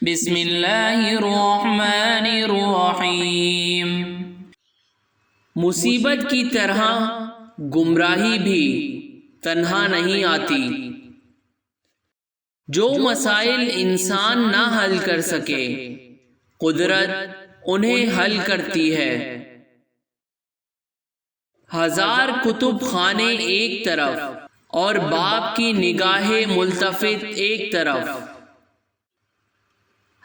بسم اللہ الرحمن الرحیم۔ مصیبت کی طرح گمراہی بھی تنہا نہیں آتی۔ جو مسائل انسان نہ حل کر سکے قدرت انہیں حل کرتی ہے۔ ہزار کتب خانے ایک طرف اور باپ کی نگاہ ملتفت ایک طرف۔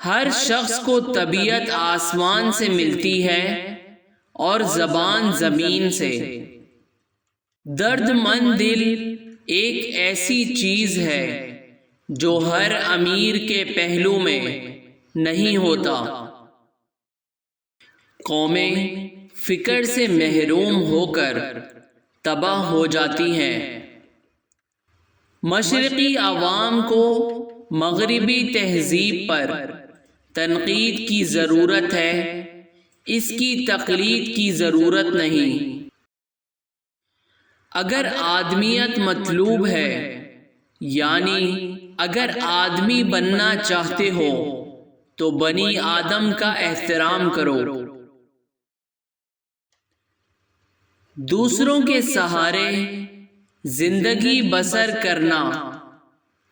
ہر شخص کو طبیعت آسمان سے ملتی ہے اور زبان زمین سے۔ درد مند دل ایک ایسی چیز ہے جو ہر امیر کے پہلو میں نہیں ہوتا۔ قومیں فکر سے محروم ہو کر تباہ ہو جاتی ہیں۔ مشرقی عوام کو مغربی تہذیب پر تنقید کی ضرورت ہے، اس کی تقلید کی ضرورت نہیں۔ اگر آدمیت مطلوب ہے، یعنی اگر آدمی بننا چاہتے ہو تو بنی آدم کا احترام کرو۔ دوسروں کے سہارے زندگی بسر کرنا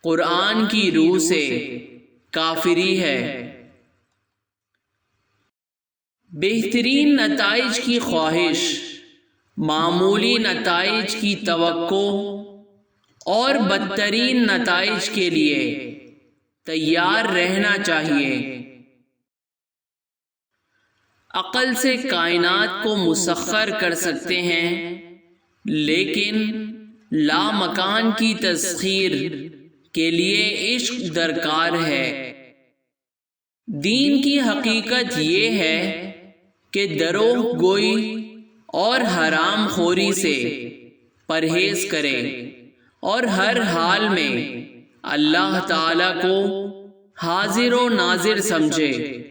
قرآن کی روح سے کافری ہے۔ بہترین نتائج کی خواہش، معمولی نتائج کی توقع اور بدترین نتائج کے لیے تیار رہنا چاہیے۔ عقل سے کائنات کو مسخر کر سکتے ہیں، لیکن لامکان کی تسخیر کے لیے عشق درکار ہے۔ دین کی حقیقت یہ ہے کہ دروغ گوئی اور حرام خوری سے پرہیز کرے اور ہر حال میں اللہ تعالی کو حاضر و ناظر سمجھے۔